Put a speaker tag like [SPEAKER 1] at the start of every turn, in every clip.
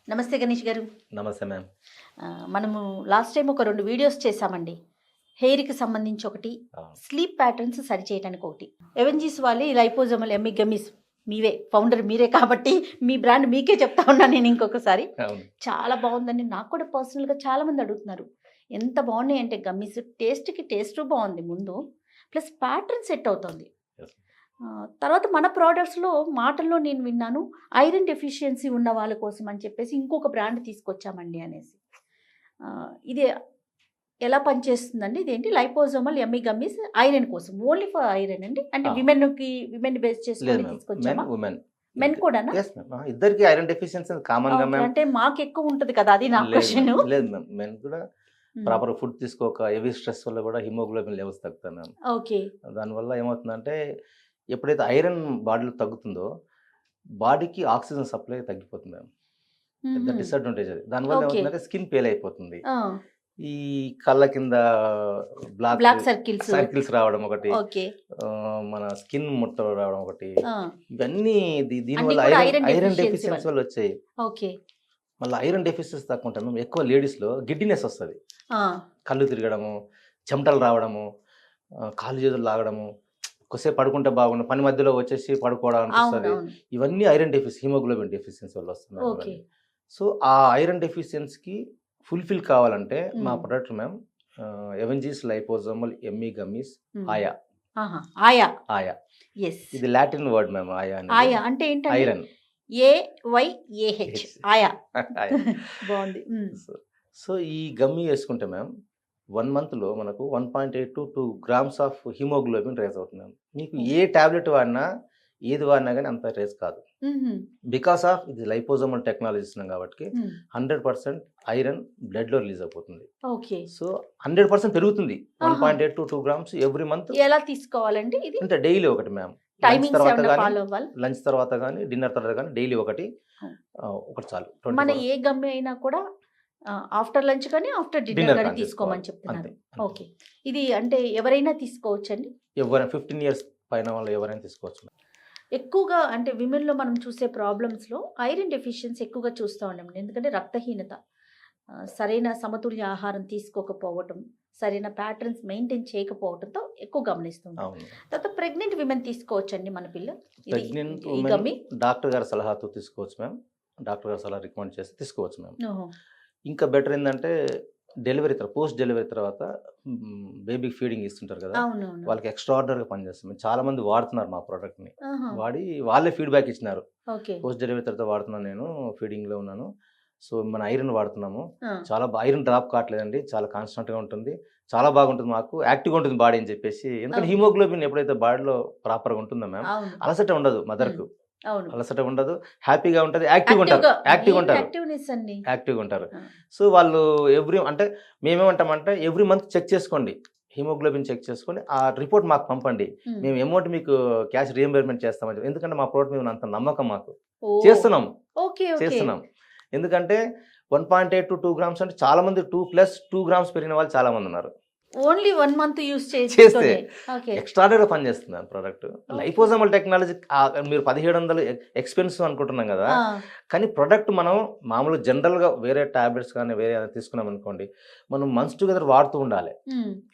[SPEAKER 1] నమస్తే గణేష్ గారు.
[SPEAKER 2] నమస్తే మ్యామ్.
[SPEAKER 1] మనము లాస్ట్ టైం ఒక 2 వీడియోస్ చేశామండి. హెయిర్‌కి సంబంధించి ఒకటి, స్లీప్ ప్యాటర్న్స్ సరిచేయడానికి ఒకటి. ఎవెంజీస్ వాళ్ళి లైపోజోమల్ ఎమ్మి గమ్మీస్ మీవే ఫౌండర్ మీరే కాబట్టి మీ బ్రాండ్ మీకే చెప్తా ఉన్నాను నేను ఇంకొకసారి. చాలా బాగుందండి. నాకు కూడా పర్సనల్‌గా చాలామంది అడుగుతున్నారు. ఎంత బాగున్నాయి అంటే గమ్మీస్ టేస్ట్‌కి టేస్ట్ బాగుంది ముందు. ప్లస్ ప్యాటర్న్ సెట్ అవుతుంది. తర్వాత మన ప్రోడక్ట్స్లో మాటల్లో నేను విన్నాను ఐరన్ డెఫిషియన్సీ ఉన్న వాళ్ళ కోసం అని చెప్పేసి ఇంకొక బ్రాండ్ తీసుకొచ్చామండి అనేసి. ఇది ఎలా పనిచేస్తుందండి? ఇదేంటి లైపోజోమల్ ఎమ్మి గమ్మీస్ ఐరన్ కోసం, ఓన్లీ ఫర్ ఐరన్ అండి. అంటే విమెన్ బేస్ చేసుకొని తీసుకొచ్చామా? మెన్ కూడానా?
[SPEAKER 2] ఇద్దరికి ఐరన్ డెఫిషియన్సీ కామన్ గా.
[SPEAKER 1] అంటే మాకు ఎక్కువ ఉంటది కదా, అది నా క్వశ్చన్.
[SPEAKER 2] లేదు మ్యామ్, మెన్ కూడా ప్రాపర్ ఫుడ్ తీసుకోక హెవీ స్ట్రెస్ వల్ల కూడా హిమోగ్లోబిన్ లెవెల్స్ తగ్గుతాయి మ్యామ్.
[SPEAKER 1] ఓకే.
[SPEAKER 2] దానివల్ల ఏమవుతుందంటే ఎప్పుడైతే ఐరన్ బాడీలో తగ్గుతుందో బాడీకి ఆక్సిజన్ సప్లై తగ్గిపోతుంది మ్యామ్. పెద్ద డిసడ్వాంటేజ్ అది. దానివల్ల ఏమవుతుందంటే స్కిన్ పేల్ అయిపోతుంది. ఈ కళ్ళ కింద బ్లాక్ సర్కిల్స్ రావడం ఒకటి, మన స్కిన్ ముట్ట రావడం ఒకటి, ఇవన్నీ దీనివల్ల ఐరన్ డెఫిషియన్సీ వల్ల వచ్చాయి. మళ్ళీ ఐరన్ డెఫిషియన్సీ తక్కువ ఉంటాం ఎక్కువ లేడీస్ లో గిడ్డినెస్ వస్తుంది. కళ్ళు తిరగడము, చెమటలు రావడము, కాళ్ళు చేతులు లాగడము, కొద్దిసేపు పడుకుంటే బాగుండు, పని మధ్యలో వచ్చేసి పడుకోవడం అనిపిస్తుంది. ఇవన్నీ ఐరన్ డెఫిషియన్సీ, హిమోగ్లోబిన్ డెఫిషియన్సీ వల్ల వస్తుంది. సో ఆ ఐరన్ డెఫిషియన్సీకి ఫుల్ఫిల్ కావాలంటే మా ప్రొడక్ట్ మ్యామ్ ఎవెంజీస్ లైపోజోమల్ ఎమ్మి గమ్మీస్ ఆయా. ఆయా ఇది లాటిన్ వర్డ్ మ్యామ్. ఆయా
[SPEAKER 1] అంటే ఏంటి?
[SPEAKER 2] ఐరన్.
[SPEAKER 1] AYAH ఆయా. బాగుంది.
[SPEAKER 2] సో ఈ గమ్మీ వేసుకుంటే మ్యామ్ 1 month లో మనకు 1.8 to 2 grams of haemoglobin raise అవుతుంది మ్యామ్. మీకు ఏ టాబ్లెట్ వాడినా ఏది వాడినా కానీ అంత రేజ్ కాదు. బికాస్ ఆఫ్ ఇది లైపోజోమల్ టెక్నాలజీ ఇస్తున్నాం కాబట్టి 100% ఐరన్ బ్లడ్ లో రిలీజ్ అయిపోతుంది. సో 100% పెరుగుతుంది. 1.8 to 2 grams ఎవ్రీ మంత్.
[SPEAKER 1] ఎలా తీసుకోవాలండి ఇది?
[SPEAKER 2] అంటే డైలీ ఒకటి మ్యామ్. లంచ్ తర్వాత కానీ డిన్నర్ తర్వాత కానీ డైలీ ఒకటి చాలు.
[SPEAKER 1] మన ఏ గమ్మి అయినా కూడా ఆఫ్టర్ లంచ్ కానీ ఆఫ్టర్ డిన్నర్ కానీ తీసుకోమని చెప్తున్నారు. ఓకే. ఇది అంటే ఎవరైనా తీసుకోవచ్చండి?
[SPEAKER 2] ఎవరైనా 15 years పైన వాళ్ళు ఎవరైనా తీసుకోవచ్చు.
[SPEAKER 1] ఎక్కువగా అంటే విమెన్లో మనం చూసే ప్రాబ్లమ్స్లో ఐరన్ డెఫిషియన్సీ ఎక్కువగా చూస్తూ ఉన్నాం. ఎందుకంటే రక్తహీనత, సరైన సమతుల్య ఆహారం తీసుకోకపోవటం, సరైన ప్యాటర్న్స్ మెయింటైన్ చేయకపోవడంతో ఎక్కువ గమనిస్తున్నాం. తర్వాత ప్రెగ్నెంట్ విమెన్ తీసుకోవచ్చండి మన పిల్ల?
[SPEAKER 2] డాక్టర్ గారి సలహాతో తీసుకోవచ్చు మ్యామ్. డాక్టర్ గారి సలహా రికమెండ్ చేస్తే తీసుకోవచ్చు మ్యామ్. ఇంకా బెటర్ ఏంటంటే డెలివరీ తర్వాత, పోస్ట్ డెలివరీ తర్వాత బేబీకి ఫీడింగ్ ఇస్తుంటారు కదా, వాళ్ళకి ఎక్స్ట్రాఆర్డినరీగా పనిచేస్తుంది. చాలా మంది వాడుతున్నారు మా ప్రోడక్ట్ ని. వాడి వాళ్ళే ఫీడ్బ్యాక్ ఇచ్చినారు. పోస్ట్ డెలివరీ తర్వాత వాడుతున్నాను, నేను ఫీడింగ్ లో ఉన్నాను, సో మన ఐరన్ వాడుతున్నాము, చాలా ఐరన్ డ్రాప్ కావట్లేదండి, చాలా కాన్స్టెంట్ గా ఉంటుంది, చాలా బాగుంటుంది, మాకు యాక్టివ్గా ఉంటుంది బాడీ అని చెప్పేసి. ఎందుకంటే హిమోగ్లోబిన్ ఎప్పుడైతే బాడీలో ప్రాపర్ గా ఉంటుందో మ్యామ్, అలసట ఉండదు మదర్ కు, అలసట ఉండదు, హ్యాపీగా ఉంటుంది, యాక్టివ్గా ఉంటారు. సో వాళ్ళు మేమేమంటామంటే ఎవ్రీ మంత్ చెక్ చేసుకోండి, హిమోగ్లోబిన్ చెక్ చేసుకొని ఆ రిపోర్ట్ మాకు పంపండి, మేము అమౌంట్ మీకు క్యాష్ రీఎంబర్స్మెంట్ చేస్తామని. ఎందుకంటే మా ప్రోడక్ట్ మీద అంత నమ్మకం మాకు, చేస్తున్నాం. ఎందుకంటే 1.8 to 2 grams అంటే చాలా మంది 2+ 2 grams పెరిగిన వాళ్ళు చాలా మంది ఉన్నారు.
[SPEAKER 1] ఓన్లీ 1 month యూస్
[SPEAKER 2] చేస్తే ఎక్స్ట్రాడనరీగా పనిచేస్తుంది ప్రోడక్ట్. లైపోజోమల్ టెక్నాలజీ మీరు 1700 ఎక్స్పెన్సివ్ అనుకుంటున్నాం కదా, కానీ ప్రొడక్ట్ మనం మామూలు జనరల్ గా వేరే టాబ్లెట్స్ కానీ వేరే తీసుకున్నాం అనుకోండి, మనం మంత్స్ టుగెదర్ వాడుతూ ఉండాలి.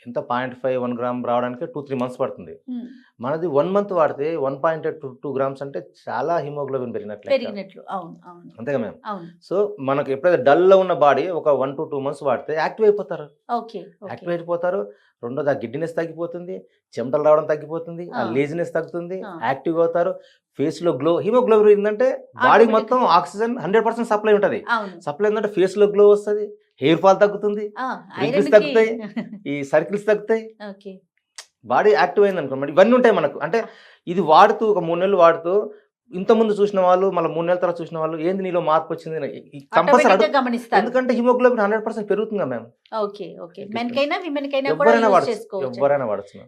[SPEAKER 2] ఎంత 0.5-1 gram రావడానికి 2-3 months పడుతుంది. మనది 1 month వాడితే 1.8 to 2 grams అంటే చాలా హిమోగ్లోబిన్ పెరిగినట్లు. అంతేగా మ్యామ్. సో మనకు ఎప్పుడైతే డల్ లో ఉన్న బాడీ ఒక 1 to 2 months వాడితే యాక్టివ్ అయిపోతారు. రెండోది ఆ గిడ్డినెస్ తగ్గిపోతుంది, చెమటలు రావడం తగ్గిపోతుంది, ఆ లేజినెస్ తగ్గుతుంది, యాక్టివ్ అవుతారు, ఫేస్ లో గ్లో. హిమోగ్లోబిన్ ఏంటంటే బాడీ మొత్తం ఆక్సిజన్ 100% సప్లై ఉంటుంది. సప్లై ఏంటంటే ఫేస్ లో గ్లో వస్తుంది, హెయిర్ ఫాల్ తగ్గుతుంది, రింకిల్స్ తగ్గుతాయి, ఈ సర్కిల్స్ తగ్గుతాయి, బాడీ యాక్టివ్ అయింది అనుకోండి. ఇవన్నీ ఉంటాయి మనకు. అంటే ఇది వాడుతూ ఒక 3 నెలలు వాడుతూ ఇంతకుముందు చూసిన వాళ్ళు మళ్ళీ 3 నెలల తర్వాత చూసిన వాళ్ళు ఏంది నీలో మార్పు వచ్చింది కంపల్సరీ గమనిస్తారు. ఎందుకంటే హిమోగ్లోబిన్ 100% పెరుగుతుందా మ్యామ్.
[SPEAKER 1] ఎవరైనా
[SPEAKER 2] వాడచ్చు.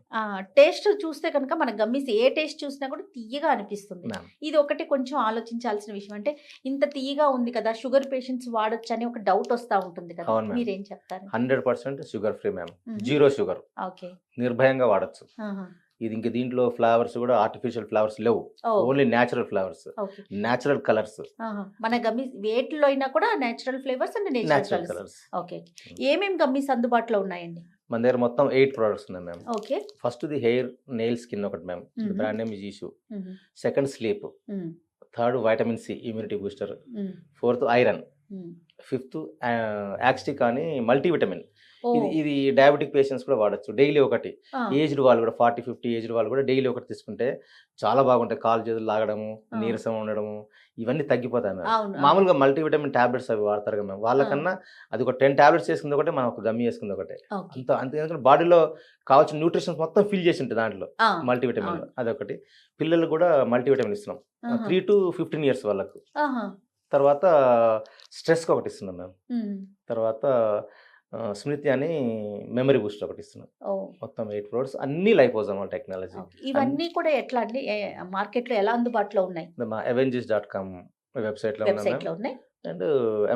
[SPEAKER 1] టేస్ట్ చూస్తే కనుక మన గమ్మీస్ ఏ టేస్ట్ చూసినా కూడా తీయగా అనిపిస్తుంది. ఇది ఒకటి కొంచెం ఆలోచించాల్సిన విషయం. అంటే ఇంత తీయగా ఉంది కదా, షుగర్ పేషెంట్స్ వాడొచ్చు అని ఒక డౌట్ వస్తా ఉంటుంది కదా, మీరేం చెప్తారు?
[SPEAKER 2] 100% షుగర్ ఫ్రీ మ్యామ్, 0 sugar, నిర్భయంగా వాడచ్చు. ఇది ఇంక దీంట్లో ఫ్లవర్స్ కూడా ఆర్టిఫిషియల్ ఫ్లవర్స్ లేవు, only natural flowers,
[SPEAKER 1] okay.
[SPEAKER 2] Natural colours.
[SPEAKER 1] మన గమ్మీస్ వేటిలో అయినా కూడా natural flavours and natural
[SPEAKER 2] natural
[SPEAKER 1] colours.
[SPEAKER 2] Colours.
[SPEAKER 1] Okay. ఏమేం గమ్మీస్ అందుబాటులో ఉన్నాయండి?
[SPEAKER 2] మన దగ్గర మొత్తం 8 ప్రొడక్ట్స్ ఉన్నాయి ma'am.
[SPEAKER 1] Okay.
[SPEAKER 2] First the hair nail skin ఒకటి మ్యామ్, బ్రాండ్ నేమ్ జీషు.
[SPEAKER 1] Hmm.
[SPEAKER 2] Second sleep,
[SPEAKER 1] hmm.
[SPEAKER 2] Third vitamin C immunity booster,
[SPEAKER 1] hmm.
[SPEAKER 2] Fourth iron,
[SPEAKER 1] hmm.
[SPEAKER 2] Fifth యాక్స్టిక్ అని మల్టీవిటమిన్.
[SPEAKER 1] ఓ.
[SPEAKER 2] ఇది డయాబెటిక్ పేషెంట్స్ కూడా వాడచ్చు డైలీ ఒకటి.
[SPEAKER 1] ఆ.
[SPEAKER 2] ఏజ్డ్ వాళ్ళు కూడా 40-50 ఏజ్డ్ వాళ్ళు కూడా డైలీ ఒకటి తీసుకుంటే చాలా బాగుంటాయి. కాలు చేతులు లాగడము,
[SPEAKER 1] ఆ.
[SPEAKER 2] నీరసం ఉండడము ఇవన్నీ తగ్గిపోతాయి మ్యామ్.
[SPEAKER 1] అవును.
[SPEAKER 2] మామూలుగా మల్టీవిటమిన్ టాబ్లెట్స్ అవి వాడతారు కదా మ్యామ్, వాళ్ళకన్నా అది ఒక 10 టాబ్లెట్స్ వేసుకుంది ఒకటే, మనం ఒక గమ్మి వేసుకుంది ఒకటే.
[SPEAKER 1] ఓకే.
[SPEAKER 2] అంతే ఎందుకంటే బాడీలో కావాల్సిన న్యూట్రిషన్స్ మొత్తం ఫిల్ చేసి ఉంటుంది దాంట్లో
[SPEAKER 1] ఆ.
[SPEAKER 2] మల్టీవిటమిన్.
[SPEAKER 1] అవును.
[SPEAKER 2] అదొకటి. పిల్లలు కూడా మల్టీవిటమిన్ ఇస్తున్నాం
[SPEAKER 1] ఆహా.
[SPEAKER 2] 3 to 15 years వాళ్ళకు.
[SPEAKER 1] ఆహా.
[SPEAKER 2] తర్వాత స్ట్రెస్కి ఒకటి ఇస్తున్నాం మ్యామ్.
[SPEAKER 1] మ్మ్.
[SPEAKER 2] తర్వాత స్మృతి అని మెమరీ బూస్టర్ ఒకటి ఇస్తున్నాం.
[SPEAKER 1] ఓ.
[SPEAKER 2] మొత్తం 8 ప్రొడక్ట్స్ అన్ని లైపోజోమల్ టెక్నాలజీ.
[SPEAKER 1] ఓకే. ఇవన్నీ కూడా ఎట్లా అండి మార్కెట్లో ఎలా అందుబాటులో ఉన్నాయి?
[SPEAKER 2] మా అవెంజెస్.com వెబ్సైట్లో
[SPEAKER 1] వెబ్సైట్
[SPEAKER 2] ఉన్నాం
[SPEAKER 1] లో ఉన్నాయి.
[SPEAKER 2] అండ్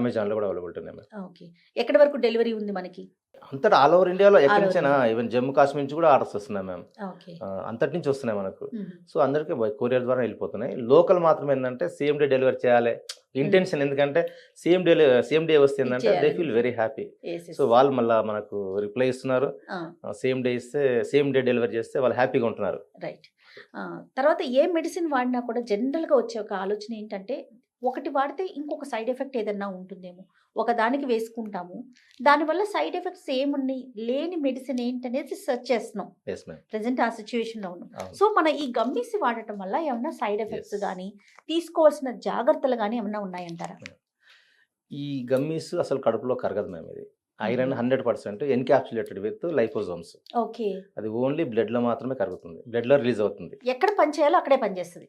[SPEAKER 2] అమెజాన్లో కూడా అవైలబుల్ ఉన్నాయి మ్యామ్.
[SPEAKER 1] ఓకే. ఎక్కడి వరకు డెలివరీ ఉంది మనకి?
[SPEAKER 2] అంతటా ఆల్ ఓవర్ ఇండియాలో ఎక్కడి
[SPEAKER 1] All over
[SPEAKER 2] నుంచైనా,
[SPEAKER 1] India.
[SPEAKER 2] ఈవెన్ జమ్మూ కాశ్మీర్ నుంచి కూడా ఆర్డర్స్ వస్తున్నాయి మ్యామ్.
[SPEAKER 1] ఓకే.
[SPEAKER 2] అంతటి నుంచి వస్తున్నాయి మనకు.
[SPEAKER 1] మ్మ్.
[SPEAKER 2] సో అందరికీ కొరియర్ ద్వారా వెళ్ళిపోతున్నాయి. లోకల్ మాత్రం ఏంటంటే సేమ్ డే డెలివరీ చేయాలి ఇంటెన్షన్. ఎందుకంటే సేమ్ డే వస్తే ఏంటంటే దే
[SPEAKER 1] ఇచ్చేయాలి.
[SPEAKER 2] Feel very happy.
[SPEAKER 1] Yes, yes.
[SPEAKER 2] So వాళ్ళు మళ్ళీ మనకు రిప్లై ఇస్తున్నారు.
[SPEAKER 1] ఆ.
[SPEAKER 2] సేమ్ డే ఇస్తే, సేమ్ డే డెలివరీ చేస్తే వాళ్ళు హ్యాపీగా ఉంటున్నారు.
[SPEAKER 1] రైట్. తర్వాత ఏ మెడిసిన్ వాడినా కూడా జనరల్గా వచ్చే ఒక ఆలోచన ఏంటంటే ఒకటి వాడితే ఇంకొక సైడ్ ఎఫెక్ట్ ఏదన్నా ఉంటుందేమో, ఒక దానికి వేసుకుంటాము, దానివల్ల సైడ్ ఎఫెక్ట్స్ ఏమున్నాయి, లేని మెడిసిన్ ఏంటనేది సెర్చ్ చేస్తున్నాం.
[SPEAKER 2] Yes ma'am.
[SPEAKER 1] ప్రజెంట్ ఆ సిచ్యువేషన్లో ఉన్నాం.
[SPEAKER 2] అవును.
[SPEAKER 1] సో మన ఈ గమ్మీస్ వాడటం వల్ల ఏమన్నా సైడ్ ఎఫెక్ట్స్
[SPEAKER 2] Yes.
[SPEAKER 1] కానీ తీసుకోవాల్సిన జాగ్రత్తలు కానీ ఏమన్నా ఉన్నాయంటారా?
[SPEAKER 2] ఈ గమ్మీస్ అసలు కడుపులో కరగదు మ్యామ్. ఇది ఐరన్ 100% ఎన్క్యాప్సులేటెడ్ విత్ లైపోజోమ్స్.
[SPEAKER 1] ఓకే.
[SPEAKER 2] అది ఓన్లీ బ్లడ్లో మాత్రమే కరుగుతుంది, బ్లడ్లో రిలీజ్ అవుతుంది,
[SPEAKER 1] ఎక్కడ పని చేయాలో అక్కడే పనిచేస్తుంది.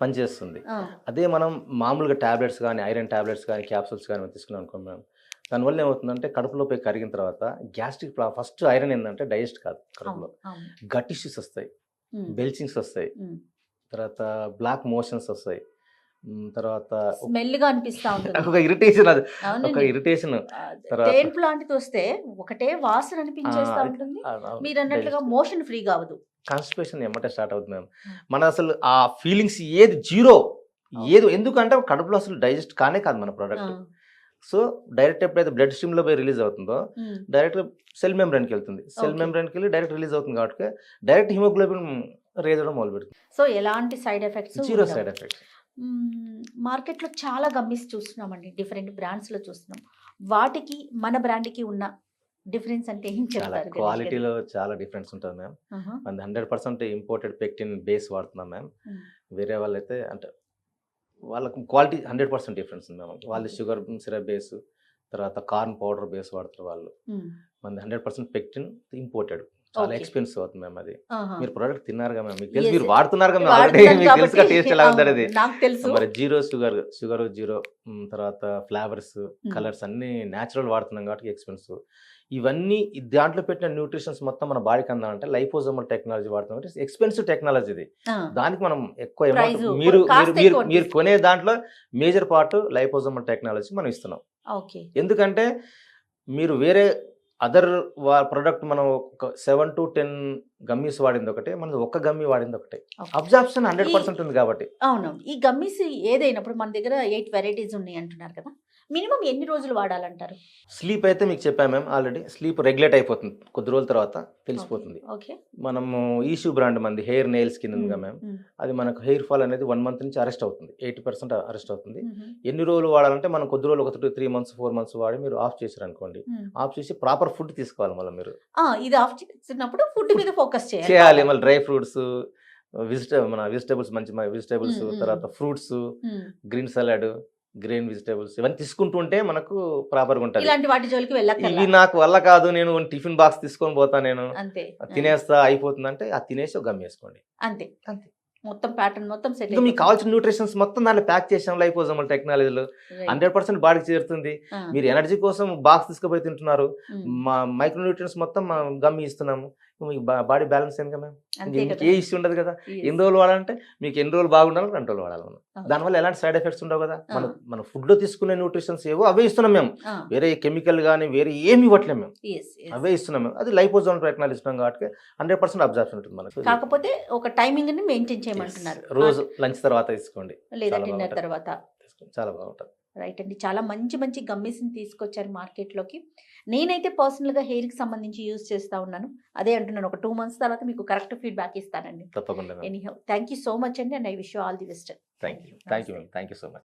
[SPEAKER 2] పనిచేస్తుంది. అదే మనం మామూలుగా టాబ్లెట్స్ కానీ, ఐరన్ టాబ్లెట్స్ కానీ, క్యాప్సూల్స్ కానీ మనం తీసుకున్నాం అనుకో మ్యామ్, దానివల్ల ఏమవుతుందంటే కడుపులో పోయి కరిగిన తర్వాత గ్యాస్ట్రిక్ ఫస్ట్ ఐరన్ ఏంటంటే డైజెస్ట్ కాదు కడుపులో, గట్ ఇష్యూస్ వస్తాయి, బెల్చింగ్స్ వస్తాయి, తర్వాత బ్లాక్ మోషన్స్ వస్తాయి, తర్వాత
[SPEAKER 1] స్మెల్ గా అనిపిస్తా ఉంటుంది.
[SPEAKER 2] ఒక ఇరిటేషన్, అది
[SPEAKER 1] అవునండి.
[SPEAKER 2] ఒక ఇరిటేషన్. తర్వాత
[SPEAKER 1] తేన్ ప్లాంట్ వస్తే ఒకటే వాసన అనిపించేస్తా ఉంటుంది. మీరు అన్నట్లుగా మోషన్ ఫ్రీ కావదు,
[SPEAKER 2] కాన్స్టిపేషన్ ఎమ్మటే స్టార్ట్ అవుతుంది మ్యామ్. మన అసలు ఆ ఫీలింగ్స్ ఏది జీరో, ఏది ఎందుకంటే కడుపులో అసలు డైజెస్ట్ కానే కాదు మన ప్రోడక్ట్. సో డైరెక్ట్ ఎప్పుడైతే బ్లడ్ స్ట్రీమ్ లో పోయి రిలీజ్ అవుతుందో డైరెక్ట్ సెల్ మెంబ్రెయిన్కి వెళ్తుంది, సెల్
[SPEAKER 1] Okay.
[SPEAKER 2] మెంబ్రెయిన్కి వెళ్ళి డైరెక్ట్ రిలీజ్ అవుతుంది కాబట్టి డైరెక్ట్ హిమోగ్లోబిన్ రేజ్ అవడం మొదలు పెడుతుంది.
[SPEAKER 1] సో ఎలాంటి side effects
[SPEAKER 2] zero side effects.
[SPEAKER 1] మార్కెట్లో చాలా గమ్మీస్ చూస్తున్నామండి, డిఫరెంట్ బ్రాండ్స్ లో చూస్తున్నాం. వాటికి మన బ్రాండ్కి ఉన్న డిఫరెన్స్ అంటే ఏం
[SPEAKER 2] చాలా
[SPEAKER 1] చెప్తారు?
[SPEAKER 2] క్వాలిటీలో చాలా డిఫరెన్స్ ఉంటుంది మ్యామ్. మన 100% ఇంపోర్టెడ్ పెక్టిన్ బేస్ వాడుతున్నాం మ్యామ్. వేరే వాళ్ళైతే అంటే వాళ్ళకు క్వాలిటీ 100% డిఫరెన్స్ ఉంది మ్యామ్. వాళ్ళు షుగర్ సిరప్ బేస్, తర్వాత కార్న్ పౌడర్ బేస్ వాడతారు వాళ్ళు. మన 100% పెక్టిన్ ఇంపోర్టెడ్, చాలా
[SPEAKER 1] Okay.
[SPEAKER 2] ఎక్స్పెన్సివ్ అవుతుంది మ్యామ్. అది
[SPEAKER 1] ఆహా.
[SPEAKER 2] మీరు ప్రోడక్ట్ తిన్నారుగా మ్యామ్, మీకు తెలుసు,
[SPEAKER 1] Yes,
[SPEAKER 2] మీరు
[SPEAKER 1] yes.
[SPEAKER 2] వాడుతున్నారుగా మ్యామ్,
[SPEAKER 1] వాడుతున్నాను
[SPEAKER 2] ఆల్రెడీ మీకు తెలుసుగా
[SPEAKER 1] కాబట్టి,
[SPEAKER 2] టేస్ట్ ఎలా ఉంటుంది అది.
[SPEAKER 1] అవును, నాకు తెలుసు.
[SPEAKER 2] మరి జీరో షుగర్ జీరో, తర్వాత ఫ్లేవర్స్, కలర్స్ అన్ని న్యాచురల్ వాడుతున్నాం కాబట్టి ఎక్స్పెన్సివ్. ఇవన్నీ దాంట్లో పెట్టిన న్యూట్రిషన్స్ మొత్తం మన బాడీకి అందాలంటే లైపోజోమల్ టెక్నాలజీ వాడుతున్నాం కాబట్టి ఎక్స్పెన్సివ్ టెక్నాలజీ ఇది.
[SPEAKER 1] ఆ,
[SPEAKER 2] దానికి మనం ఎక్కువ amount
[SPEAKER 1] Price,
[SPEAKER 2] మీరు
[SPEAKER 1] cost
[SPEAKER 2] మీరు
[SPEAKER 1] ఎక్కువ
[SPEAKER 2] మీరు కొనే దాంట్లో మేజర్ పార్ట్ లైపోజోమల్ టెక్నాలజీ మనం ఇస్తున్నాం.
[SPEAKER 1] ఓకే.
[SPEAKER 2] ఎందుకంటే మీరు వేరే అదర్ ప్రొడక్ట్ మనం ఒక 7 to 10 గమ్మీస్ వాడింది ఒకటే, మనది ఒక్క గమ్మీ వాడింది ఒకటే.
[SPEAKER 1] Okay.
[SPEAKER 2] అబ్జార్ప్షన్ 100% ఉంది కాబట్టి.
[SPEAKER 1] అవునవును. ఈ గమ్మీస్ ఏదైనప్పుడు మన దగ్గర 8 వెరైటీస్ ఉన్నాయి అంటున్నారు కదా, మినిమం ఎన్ని రోజులు వాడాలంటారు?
[SPEAKER 2] స్లీప్ అయితే మీకు చెప్పాము మేము ఆల్రెడీ, స్లీప్ రెగ్యులేట్ అయిపోతుంది కొద్ది రోజుల తర్వాత తెలిసిపోతుంది.
[SPEAKER 1] ఓకే.
[SPEAKER 2] మనము ఈషూ బ్రాండ్ మంది హెయిర్ నెయిల్ స్కిన్ ఉందిగా మ్యామ్, అది మనకు హెయిర్ ఫాల్ అనేది 1 month నుంచి అరెస్ట్ అవుతుంది, 80% అరెస్ట్ అవుతుంది. ఎన్ని రోజులు వాడాలంటే మనం కొద్ది రోజులు, ఒక 3 months 4 months వాడి మీరు ఆఫ్ చేశారు అనుకోండి, ఆఫ్ చేసి ప్రాపర్ ఫుడ్ తీసుకోవాలి. మళ్ళీ మీరు
[SPEAKER 1] ఇది ఆఫ్ చేసినప్పుడు ఫుడ్ మీద ఫోకస్
[SPEAKER 2] చేయాలి. మళ్ళీ డ్రై ఫ్రూట్స్, మన వెజిటేబుల్స్, మంచి వెజిటేబుల్స్, తర్వాత fruits, green salad, green vegetables ఇవన్నీ తీసుకుంటూ ఉంటే మనకు ప్రాపర్గా ఉంటుంది.
[SPEAKER 1] ఇలాంటి వాటి జోలికి
[SPEAKER 2] ఇవి
[SPEAKER 1] వెళ్ళక్కర్లా.
[SPEAKER 2] నాకు వల్ల కాదు, నేను టిఫిన్ బాక్స్ తీసుకొని పోతా, నేను
[SPEAKER 1] అంతే
[SPEAKER 2] తినేస్తా అయిపోతుందంటే అది తినేసి ఒక గమ్మి వేసుకోండి
[SPEAKER 1] అంతే
[SPEAKER 2] అంతే.
[SPEAKER 1] మొత్తం ప్యాటర్న్ మొత్తం సెట్.
[SPEAKER 2] ఇంకా మీకు కావాల్సిన న్యూట్రిషన్స్ మొత్తం దాంట్లో ప్యాక్ చేసాం లైపోజోమల్ టెక్నాలజీలో, 100% బాడీకి చేరుతుంది. మీరు ఎనర్జీ కోసం బాక్స్ తీసుకుపోయి తింటున్నారు, మా మైక్రో న్యూట్రియన్స్ మొత్తం గమ్మి ఇస్తున్నాము. మీకు బాడీ బ్యాలెన్స్ ఏంది కదా మ్యామ్.
[SPEAKER 1] అంతే
[SPEAKER 2] మీకు
[SPEAKER 1] కదా.
[SPEAKER 2] ఏ ఇష్యూ ఉండదు కదా.
[SPEAKER 1] Yes.
[SPEAKER 2] ఎన్ని రోజులు వాడాలంటే మీకు ఎన్ని రోజులు బాగుండాలి, 2 రోజులు వాడాలి మనం.
[SPEAKER 1] అవును.
[SPEAKER 2] దానివల్ల ఎలాంటి సైడ్ ఎఫెక్ట్స్ ఉండవు కదా.
[SPEAKER 1] ఆ.
[SPEAKER 2] మన ఫుడ్లో తీసుకునే న్యూట్రిషన్స్ ఏవో అవే ఇస్తున్నాం మేము.
[SPEAKER 1] ఆ,
[SPEAKER 2] వేరే కెమికల్ కానీ వేరే ఏమి ఇవ్వట్లేము మేము.
[SPEAKER 1] yes, yes.
[SPEAKER 2] అవే ఇస్తున్నాం మేము. అది లైపోజోమల్ ప్రయత్నాలు ఇస్తున్నాం కాబట్టి 100% అబ్జర్వ్ ఉంటుంది మనకు.
[SPEAKER 1] కాకపోతే ఒక టైమింగ్ ని మెయింటైన్ చేయమంటున్నారు.
[SPEAKER 2] రోజు లంచ్ తర్వాత తీసుకోండి,
[SPEAKER 1] లేదా
[SPEAKER 2] చాలా
[SPEAKER 1] డిన్నర్
[SPEAKER 2] బాగుంటుంది.
[SPEAKER 1] తర్వాత.
[SPEAKER 2] తీసుకోండి, చాలా బాగుంటుంది.
[SPEAKER 1] రైట్ అండి, చాలా మంచి మంచి గమ్మీస్ని తీసుకొచ్చారు మార్కెట్లోకి. నేనైతే పర్సనల్గా హెయిర్కి సంబంధించి యూజ్ చేస్తూ ఉన్నాను. అదే అంటున్నాను, ఒక 2 months తర్వాత మీకు కరెక్ట్ ఫీడ్బ్యాక్ ఇస్తానండి.
[SPEAKER 2] తప్పకుండా.
[SPEAKER 1] Anyhow, thank you so much అండి, and I wish you all the best.
[SPEAKER 2] Thank you ma'am. Thank you so much.